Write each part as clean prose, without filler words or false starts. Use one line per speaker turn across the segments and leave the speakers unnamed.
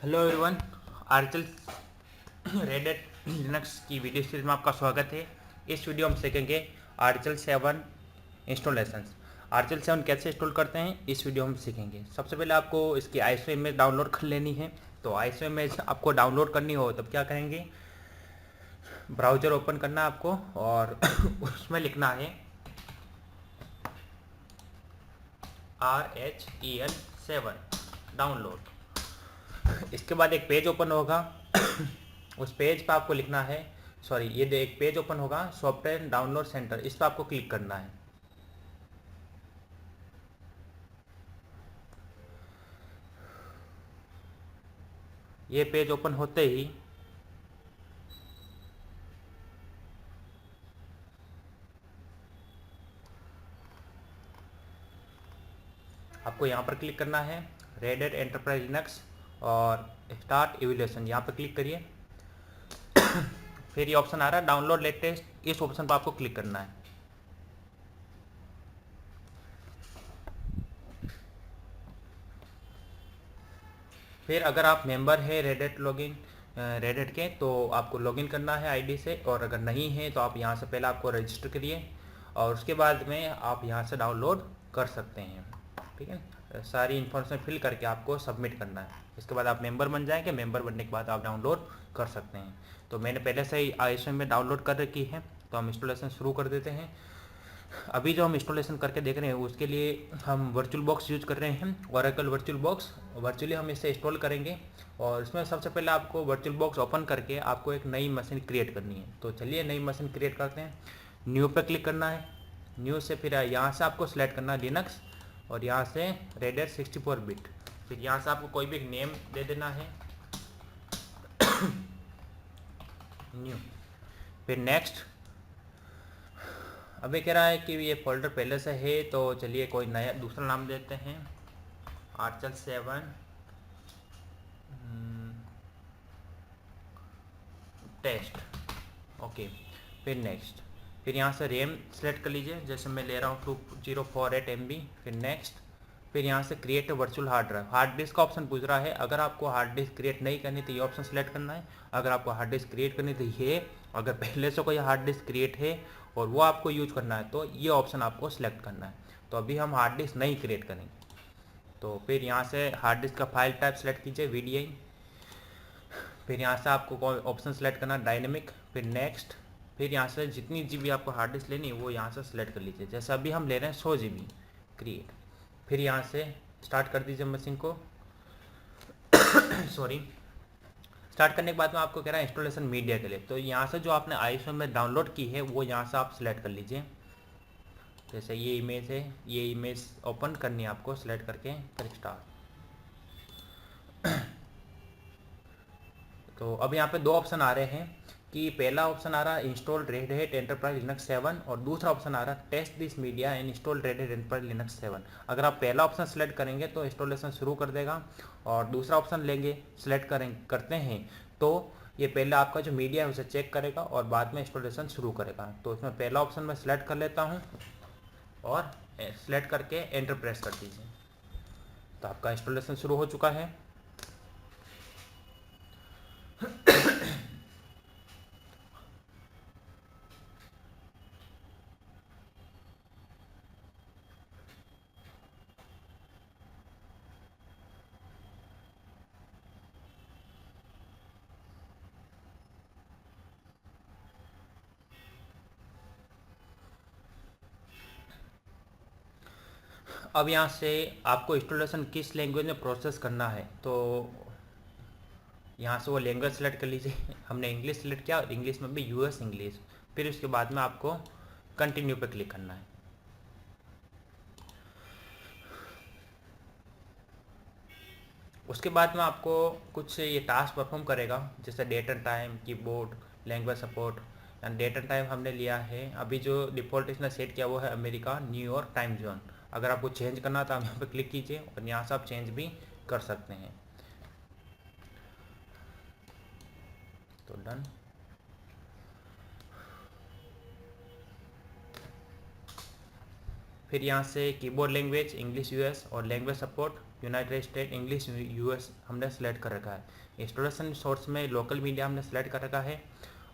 Hello everyone. आरचल Red Hat Linux की video series में आपका स्वागत है। इस वीडियो हम सीखेंगे आरचल 7 इंस्टॉलेशंस। आरचल 7 कैसे इंस्टॉल करते हैं इस वीडियो में सीखेंगे। सबसे पहले आपको इसकी आईएसओ इमेज डाउनलोड कर लेनी है। तो आईएसओ इमेज आपको डाउनलोड करनी हो तब क्या करेंगे, ब्राउज़र ओपन करना है आपको और उसमें लिखना है RHEL7 डाउनलोड। इसके बाद एक पेज ओपन होगा उस पेज पर आपको लिखना है, एक पेज ओपन होगा सॉफ्टवेयर डाउनलोड सेंटर, इस पर आपको क्लिक करना है। ये पेज ओपन होते ही आपको यहाँ पर क्लिक करना है रेड एट एंटरप्राइज लिनक्स और स्टार्ट इवैल्यूएशन, यहाँ पर क्लिक करिए। फिर ये ऑप्शन आ रहा है डाउनलोड लेटेस्ट, इस ऑप्शन पर आपको क्लिक करना है। फिर अगर आप मेंबर है रेडेट के तो आपको लॉगिन करना है आईडी से, और अगर नहीं है तो आप यहाँ से पहले आपको रजिस्टर करिए और उसके बाद में आप यहाँ से डाउनलोड कर सकते हैं। ठीक है, सारी इन्फॉर्मेशन फिल करके आपको सबमिट करना है। इसके बाद आप मेंबर बन जाएंगे। मेंबर बनने के बाद आप डाउनलोड कर सकते हैं। तो मैंने पहले से ही आईएसओ में डाउनलोड कर रखी है, तो हम इंस्टॉलेशन शुरू कर देते हैं। अभी जो हम इंस्टॉलेशन करके देख रहे हैं उसके लिए हम वर्चुअल बॉक्स यूज कर रहे हैं, ओरेकल वर्चुअल बॉक्स। वर्चुअली हम इसे इंस्टॉल करेंगे और इसमें सबसे पहले आपको वर्चुअल बॉक्स ओपन करके आपको एक नई मशीन क्रिएट करनी है। तो चलिए नई मशीन क्रिएट करते हैं। न्यू पे क्लिक करना है। न्यू से फिर यहाँ से आपको सेलेक्ट करना है लिनक्स और यहाँ से रेड एट 64 बिट। फिर यहाँ से आपको कोई भी एक नेम दे देना है, न्यू। फिर नेक्स्ट। अभी कह रहा है कि ये फोल्डर पहले से है, तो चलिए कोई नया दूसरा नाम देते हैं, आरचल 7 टेस्ट। ओके, फिर नेक्स्ट। फिर यहाँ से रैम सेलेक्ट कर लीजिए, जैसे मैं ले रहा हूँ 2048 MB। फिर नेक्स्ट। फिर यहाँ से create virtual hard drive. Hard disk का ऑप्शन पूछ रहा है। अगर आपको हार्ड डिस्क क्रिएट नहीं करनी तो ये ऑप्शन सेलेक्ट करना है। अगर आपको हार्ड डिस्क क्रिएट करनी तो ये, अगर पहले से कोई हार्ड डिस्क क्रिएट है और वो आपको यूज करना है तो ये ऑप्शन आपको सेलेक्ट करना है। तो अभी हम हार्ड डिस्क नहीं क्रिएट करेंगे। तो फिर यहाँ से हार्ड डिस्क का फाइल टाइप सेलेक्ट कीजिए VDI। फिर यहाँ से आपको ऑप्शन सेलेक्ट करना डायनेमिक। फिर नेक्स्ट। फिर यहाँ से जितनी GB आपको हार्ड डिस्क लेनी है वो यहाँ से सेलेक्ट कर लीजिए। जैसे अभी हम ले रहे हैं 100 GB क्रिएट। फिर यहाँ से स्टार्ट कर दीजिए मशीन को। सॉरी। स्टार्ट करने के बाद में आपको कह रहा है इंस्टॉलेशन मीडिया के लिए, तो यहाँ से जो आपने आईएसओ में डाउनलोड की है वो यहाँ से आप सिलेक्ट कर लीजिए। जैसे ये इमेज है, ये इमेज ओपन करनी है आपको, सिलेक्ट करके फिर स्टार्ट। तो अब यहाँ पे दो ऑप्शन आ रहे हैं कि पहला ऑप्शन आ रहा है install Red Hat Enterprise Linux 7 और दूसरा ऑप्शन आ रहा है test this media and install Red Hat Enterprise Linux 7। अगर आप पहला ऑप्शन सेलेक्ट करेंगे तो इंस्टॉलेशन शुरू कर देगा, और दूसरा ऑप्शन लेंगे सेलेक्ट करते हैं तो ये पहले आपका जो मीडिया है उसे चेक करेगा और बाद में इंस्टॉलेशन शुरू करेगा। तो इसमें पहला ऑप्शन मैं सेलेक्ट कर लेता हूँ और सेलेक्ट करके एंटर प्रेस कर दीजिए। तो आपका इंस्टॉलेशन शुरू हो चुका है। अब यहाँ से आपको इंस्टॉलेशन किस लैंग्वेज में प्रोसेस करना है, तो यहाँ से वो लैंग्वेज सेलेक्ट कर लीजिए। हमने इंग्लिश सेलेक्ट किया और इंग्लिश में भी US इंग्लिश। फिर उसके बाद में आपको कंटिन्यू पे क्लिक करना है। उसके बाद में आपको कुछ ये टास्क परफॉर्म करेगा, जैसे date and time, keyboard, language support. And date and time हमने लिया है, अभी जो डिफ़ॉल्ट इसने सेट किया वो है अमेरिका न्यूयॉर्क टाइम जोन। अगर आपको चेंज करना तो आप यहाँ पे क्लिक कीजिए और यहाँ से आप चेंज भी कर सकते हैं। तो डन। फिर यहाँ से कीबोर्ड लैंग्वेज इंग्लिश US और language support United state, English, US हमने सेलेक्ट कर रखा है। इंस्टॉलेशन सोर्स में लोकल मीडिया हमने सेलेक्ट कर रखा है,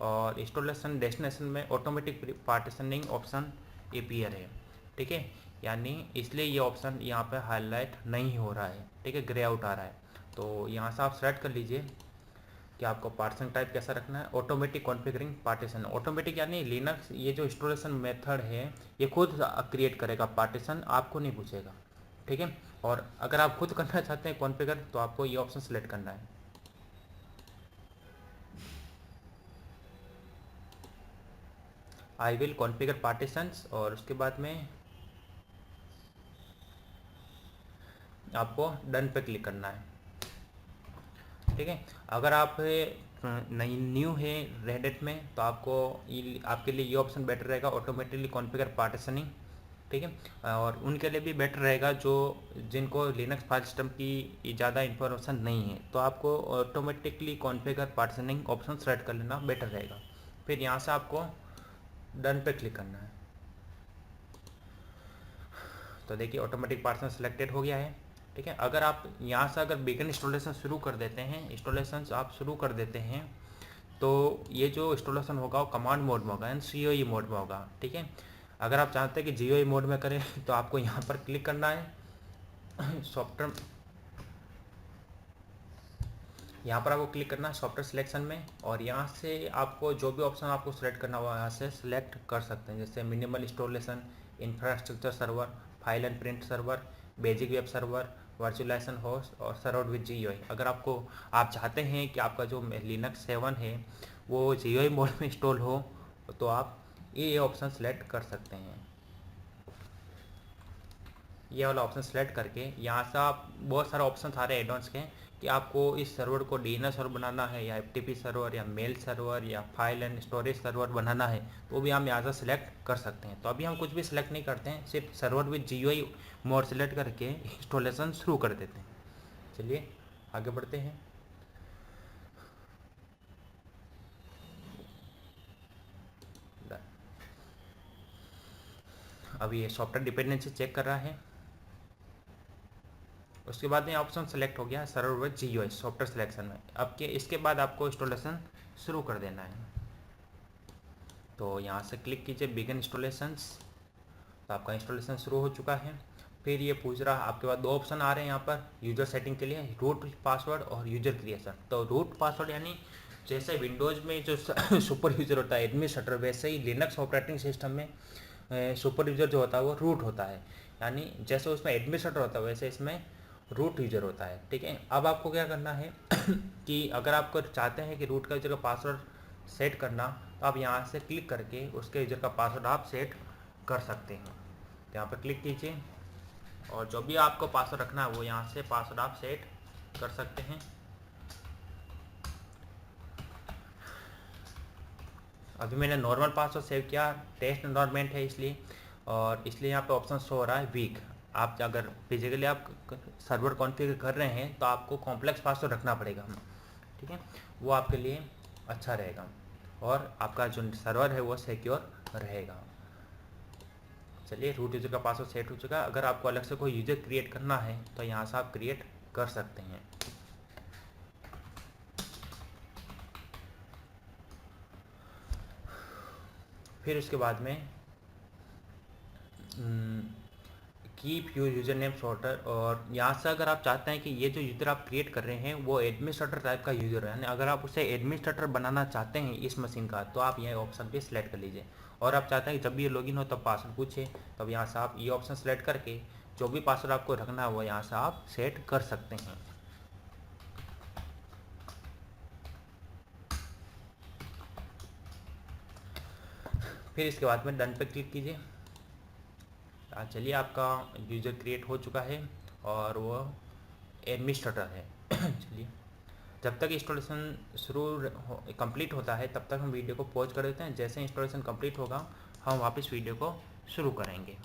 और इंस्टॉलेशन डेस्टिनेशन में ऑटोमेटिक पार्टीशनिंग ऑप्शन अपीयर है। ठीक है, यानी इसलिए ये ऑप्शन यहाँ पे हाईलाइट नहीं हो रहा है। ठीक है, ग्रे आउट आ रहा है। तो यहाँ से आप सेलेक्ट कर लीजिए कि आपको पार्टीशन टाइप कैसा रखना है। ऑटोमेटिक कॉन्फ़िगरिंग पार्टीशन, ऑटोमेटिक यानी लिनक्स ये जो इंस्टॉलेशन मेथड है ये खुद क्रिएट करेगा पार्टीशन, आपको नहीं पूछेगा। ठीक है, और अगर आप खुद करना चाहते हैं कॉन्फ़िगर तो आपको ये ऑप्शन सेलेक्ट करना है। आई विल कॉन्फ़िगर पार्टीशंस, और उसके बाद में आपको डन पे क्लिक करना है। ठीक है, अगर आप नई न्यू है रेडिट में तो आपको आपके लिए ये ऑप्शन बेटर रहेगा, ऑटोमेटिकली कॉन्फ़िगर पार्टीशनिंग। ठीक है, और उनके लिए भी बेटर रहेगा जो जिनको लिनक्स फाइल सिस्टम की ज़्यादा इन्फॉर्मेशन नहीं है, तो आपको automatically configure partitioning option select कर लेना बेटर रहेगा। फिर यहाँ से आपको डन पे क्लिक करना है। तो देखिए ऑटोमेटिक पार्टीशन सिलेक्टेड हो गया है। ठीक है, अगर आप यहाँ से अगर बिगिन इंस्टॉलेशन शुरू कर देते हैं, इंस्टॉलेशन आप शुरू कर देते हैं, तो ये जो इंस्टॉलेशन होगा वो कमांड मोड में होगा, यानी COE मोड में होगा। ठीक है, अगर आप चाहते हैं कि GUI मोड में करें तो आपको यहाँ पर क्लिक करना है सॉफ्टवेयर, यहाँ पर आपको क्लिक करना है सॉफ्टवेयर सिलेक्शन में, और यहाँ से आपको जो भी ऑप्शन आपको सेलेक्ट करना हुआ यहाँ से सिलेक्ट कर सकते हैं, जैसे minimal installation, infrastructure server, file and print server, basic web server, virtualization host और सर्वर विद GUI। अगर आप चाहते हैं कि आपका जो लिनक्स 7 है वो GUI मोड में इंस्टॉल हो तो आप ये ऑप्शन सेलेक्ट कर सकते हैं। ये वाला ऑप्शन सेलेक्ट करके यहाँ से आप बहुत सारे ऑप्शन आ रहे हैं एडवांस के कि आपको इस सर्वर को DNS सर्वर बनाना है, या FTP सर्वर, या मेल सर्वर, या फाइल एंड स्टोरेज सर्वर बनाना है, तो भी हम यहाँ से सिलेक्ट कर सकते हैं। तो अभी हम कुछ भी सिलेक्ट नहीं करते हैं, सिर्फ server with GUI mode select करके इंस्टॉलेशन शुरू कर देते हैं। चलिए आगे बढ़ते हैं। अभी ये सॉफ्टवेयर डिपेंडेंसी चेक कर रहा है। उसके बाद में ऑप्शन सेलेक्ट हो गया server with GUI software selection में। अब के इसके बाद आपको इंस्टॉलेशन शुरू कर देना है। तो यहाँ से क्लिक कीजिए बिगिन इंस्टॉलेशंस, तो आपका इंस्टॉलेशन शुरू हो चुका है। फिर ये पूछ रहा आपके पास दो ऑप्शन आ रहे हैं यहाँ पर यूज़र सेटिंग के लिए, रूट पासवर्ड और यूज़र क्रिएशन। तो रूट पासवर्ड यानी जैसे विंडोज़ में जो सुपर यूज़र होता है एडमिनिस्ट्रेटर, वैसे ही लिनक्स ऑपरेटिंग सिस्टम में सुपर यूज़र जो होता है वो रूट होता है, यानी जैसे उसमें एडमिनिस्ट्रेटर होता है वैसे इसमें रूट यूज़र होता है। ठीक है, अब आपको क्या करना है कि अगर आपको चाहते हैं कि रूट का यूज़र का पासवर्ड सेट करना, तो आप यहाँ से क्लिक करके उसके यूज़र का पासवर्ड आप सेट कर सकते हैं। तो यहाँ पर क्लिक कीजिए, और जो भी आपको पासवर्ड रखना है वो यहाँ से पासवर्ड आप सेट कर सकते हैं। अभी मैंने नॉर्मल पासवर्ड सेव किया, टेस्ट एनवायरनमेंट है इसलिए, और इसलिए यहाँ पे ऑप्शन शो हो रहा है वीक। आप अगर फिजिकली आप सर्वर कॉन्फ़िगर कर रहे हैं तो आपको कॉम्प्लेक्स पासवर्ड रखना पड़ेगा। ठीक है, वो आपके लिए अच्छा रहेगा और आपका जो सर्वर है वो सिक्योर रहेगा। चलिए रूट यूज़र का पासवर्ड सेट हो चुका है। अगर आपको अलग से कोई यूज़र क्रिएट करना है तो यहाँ से आप क्रिएट कर सकते हैं। फिर उसके बाद में keep your user name shorter, और यहाँ से अगर आप चाहते हैं कि ये जो यूज़र आप क्रिएट कर रहे हैं वो एडमिनिस्ट्रेटर टाइप का यूज़र है, यानी अगर आप उसे एडमिनिस्ट्रेटर बनाना चाहते हैं इस मशीन का, तो आप यह ऑप्शन भी सिलेक्ट कर लीजिए। और आप चाहते हैं कि जब भी ये लॉगिन हो तब पासवर्ड पूछे, तब यहाँ से आप ये ऑप्शन सेलेक्ट करके जो भी पासवर्ड आपको रखना है वो यहाँ से आप सेट कर सकते हैं। फिर इसके बाद में डन पे क्लिक कीजिए। चलिए आपका यूज़र क्रिएट हो चुका है और वो एडमिनिस्ट्रेटर है। चलिए जब तक इंस्टॉलेशन कंप्लीट होता है तब तक हम वीडियो को पॉज कर देते हैं। जैसे इंस्टॉलेशन कंप्लीट होगा हम वापस वीडियो को शुरू करेंगे।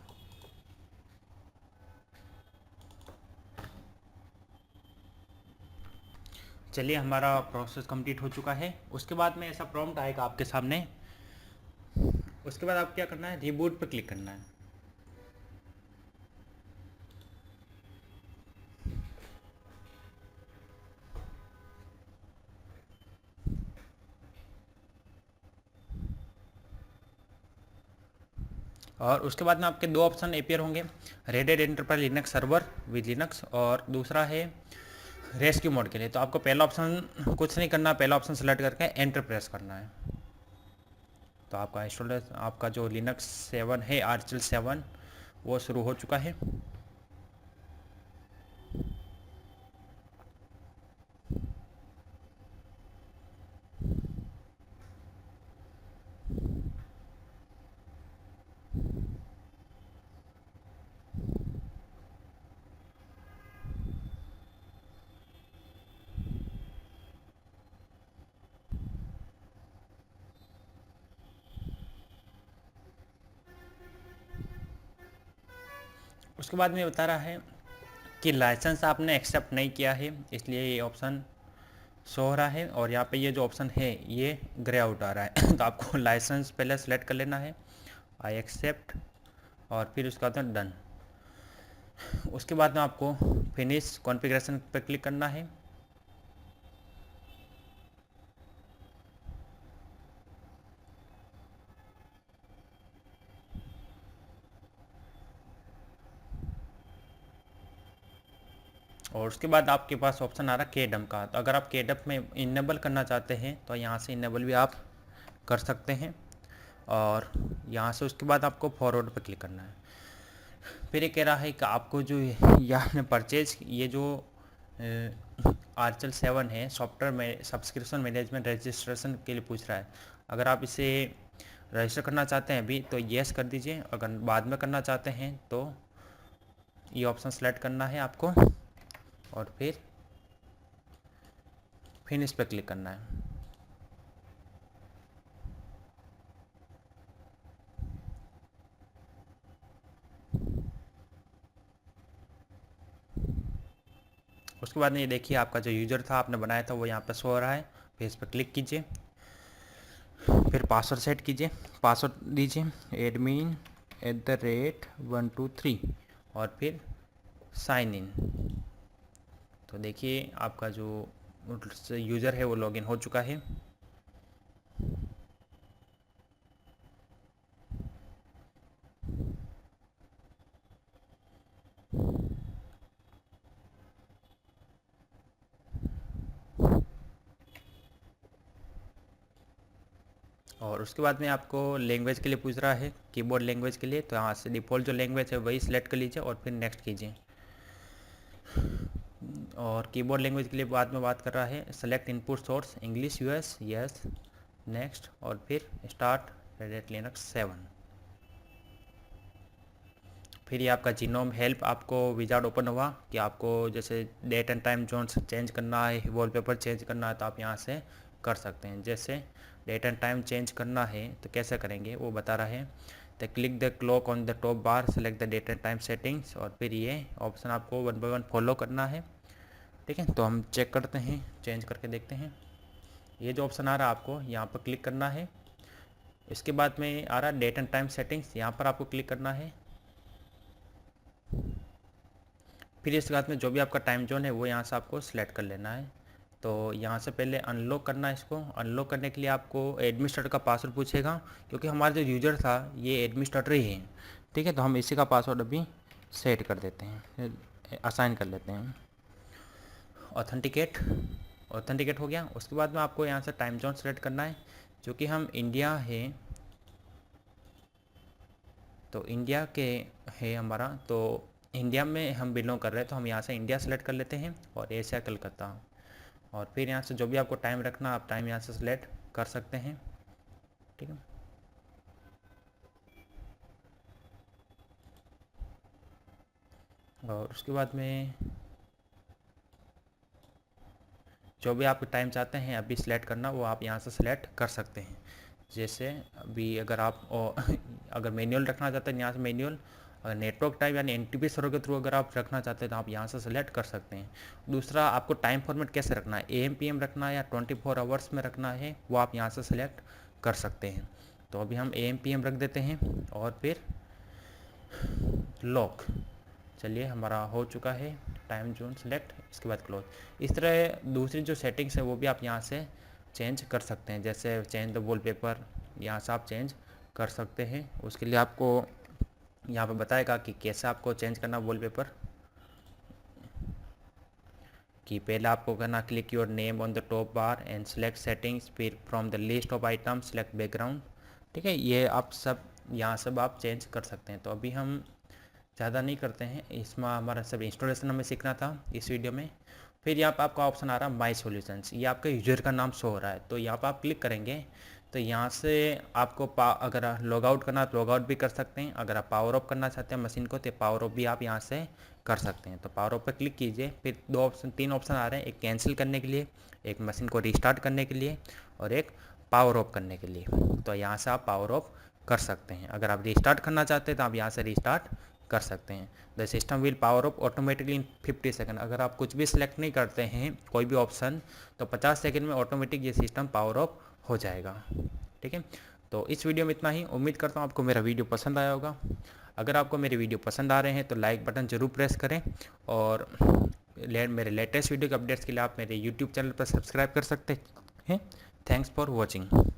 चलिए हमारा प्रोसेस कंप्लीट हो चुका है। उसके बाद में ऐसा प्रॉम्प्ट आएगा आपके सामने। उसके बाद आप क्या करना है, रिबूट पर क्लिक करना है। और उसके बाद में आपके दो ऑप्शन अपेयर होंगे, red hat enterprise Linux server with Linux, और दूसरा है रेस्क्यू मोड के लिए। तो आपको पहला ऑप्शन कुछ नहीं करना, पहला ऑप्शन सेलेक्ट करके एंटर प्रेस करना है। तो आपका इंस्टॉलर, आपका जो लिनक्स 7 है, आर्चेल 7, वो शुरू हो चुका है। उसके बाद में बता रहा है कि लाइसेंस आपने एक्सेप्ट नहीं किया है, इसलिए ये ऑप्शन शो हो रहा है। और यहाँ पे ये जो ऑप्शन है ये ग्रे आउट आ रहा है। तो आपको लाइसेंस पहले सेलेक्ट कर लेना है, आई एक्सेप्ट, और फिर उसके बाद में डन। उसके बाद में आपको फिनिश कॉन्फ़िगरेशन पर क्लिक करना है। और उसके बाद आपके पास ऑप्शन आ रहा है केडम का। तो अगर आप केडम में इनेबल करना चाहते हैं तो यहाँ से इनेबल भी आप कर सकते हैं। और यहाँ से उसके बाद आपको फॉरवर्ड पर क्लिक करना है। फिर ये कह रहा है कि आपको जो यहाँ परचेज, ये जो आर्चेल 7 है, सॉफ्टवेयर में सब्सक्रिप्शन मैनेजमेंट रजिस्ट्रेशन के लिए पूछ रहा है। अगर आप इसे रजिस्टर करना चाहते हैं अभी तो येस कर दीजिए, अगर बाद में करना चाहते हैं तो ये ऑप्शन सेलेक्ट करना है आपको और फिर फिनिश पे क्लिक करना है। उसके बाद में ये देखिए आपका जो यूज़र था आपने बनाया था वो यहाँ पे शो हो रहा है। फिर इस पर क्लिक कीजिए, फिर पासवर्ड सेट कीजिए, पासवर्ड दीजिए admin@123 और फिर साइन इन। तो देखिए आपका जो यूज़र है वो लॉगिन हो चुका है। और उसके बाद में आपको लैंग्वेज के लिए पूछ रहा है, कीबोर्ड लैंग्वेज के लिए। तो यहाँ से डिफ़ॉल्ट जो लैंग्वेज है वही सिलेक्ट कर लीजिए और फिर नेक्स्ट कीजिए। और कीबोर्ड लैंग्वेज के लिए बाद में बात कर रहा है, select input source English US, yes, next, और फिर स्टार्ट रेड हैट लिनक्स 7। फिर ये आपका जीनोम हेल्प आपको विजार्ड ओपन हुआ कि आपको जैसे date and time zone change करना है, वॉलपेपर चेंज करना है तो आप यहाँ से कर सकते हैं। जैसे डेट एंड टाइम चेंज करना है तो कैसे करेंगे वो बता रहा है। तो click the clock on the top bar, select the date and time settings, और फिर ये ऑप्शन आपको 1 बाय 1 फॉलो करना है। ठीक है, तो हम चेक करते हैं, चेंज करके देखते हैं। ये जो ऑप्शन आ रहा है आपको यहाँ पर क्लिक करना है। इसके बाद में आ रहा है डेट एंड टाइम सेटिंग्स, यहाँ पर आपको क्लिक करना है। फिर इसके बाद में जो भी आपका टाइम जोन है वो यहाँ से आपको सिलेक्ट कर लेना है। तो यहाँ से पहले अनलॉक करना है इसको। अनलॉक करने के लिए आपको एडमिनिस्ट्रेटर का पासवर्ड पूछेगा, क्योंकि हमारा जो यूज़र था ये एडमिनिस्ट्रेटर ही है। ठीक है, तो हम इसी का पासवर्ड अभी सेट कर देते हैं, असाइन कर लेते हैं। ऑथेंटिकेट हो गया। उसके बाद में आपको यहाँ से टाइम जोन सेलेक्ट करना है। क्योंकि हम इंडिया है तो इंडिया के है हमारा, तो इंडिया में हम बिलोंग कर रहे हैं तो हम यहाँ से इंडिया सेलेक्ट कर लेते हैं और एशिया कलकत्ता। और फिर यहाँ से जो भी आपको टाइम रखना आप टाइम यहाँ से सेलेक्ट कर सकते हैं। ठीक है, और उसके बाद में जो भी आप टाइम चाहते हैं अभी सिलेक्ट करना वो आप यहाँ से सिलेक्ट कर सकते हैं। जैसे अभी अगर आप अगर मैनुअल रखना चाहते हैं यहाँ से मैनुअल, अगर नेटवर्क टाइम यानी एनटीपी सर्वर के थ्रू अगर आप रखना चाहते हैं तो आप यहाँ से सेलेक्ट कर सकते हैं। दूसरा, आपको टाइम फॉर्मेट कैसे रखना है, AM PM रखना है या 24 आवर्स में रखना है, वो आप यहाँ से सेलेक्ट कर सकते हैं। तो अभी हम AM PM रख देते हैं और फिर लॉक। चलिए हमारा हो चुका है टाइम जोन सेलेक्ट, इसके बाद क्लोज। इस तरह दूसरी जो सेटिंग्स है वो भी आप यहाँ से चेंज कर सकते हैं। जैसे चेंज द वॉलपेपर, यहाँ से आप चेंज कर सकते हैं। उसके लिए आपको यहाँ पे बताएगा कि कैसे आपको चेंज करना वॉलपेपर। कि पहले आपको करना click your name on the top bar and select settings, फिर from the list of items select background. ठीक है, ये आप सब यहाँ सब आप चेंज कर सकते हैं। तो अभी हम ज़्यादा नहीं करते हैं, इसमें हमारा सब इंस्टॉलेशन हमें सीखना था इस वीडियो में। फिर यहाँ पर आपका ऑप्शन आ रहा है माई सॉल्यूशंस, ये आपका यूजर का नाम शो हो रहा है। तो यहाँ पर आप क्लिक करेंगे तो यहाँ से आपको अगर लॉग आउट करना तो लॉग आउट भी कर सकते हैं। अगर आप पावर ऑफ करना चाहते हैं मशीन को तो पावर ऑफ भी आप यहाँ से कर सकते हैं। तो पावर ऑफ पर क्लिक कीजिए, फिर तीन ऑप्शन आ रहे हैं, एक कैंसिल करने के लिए, एक मशीन को रिस्टार्ट करने के लिए और एक पावर ऑफ करने के लिए। तो यहाँ से आप पावर ऑफ कर सकते हैं। अगर आप रिस्टार्ट करना चाहते हैं तो आप यहाँ से रिस्टार्ट कर सकते हैं। The system will power of automatically in 50 second. अगर आप कुछ भी सिलेक्ट नहीं करते हैं कोई भी ऑप्शन तो 50 सेकंड में ऑटोमेटिक ये सिस्टम पावर ऑफ हो जाएगा। ठीक है, तो इस वीडियो में इतना ही। उम्मीद करता हूँ आपको मेरा वीडियो पसंद आया होगा। अगर आपको मेरे वीडियो पसंद आ रहे हैं तो लाइक बटन ज़रूर प्रेस करें और मेरे लेटेस्ट वीडियो के अपडेट्स के लिए आप मेरे यूट्यूब चैनल पर सब्सक्राइब कर सकते हैं। Thanks for watching.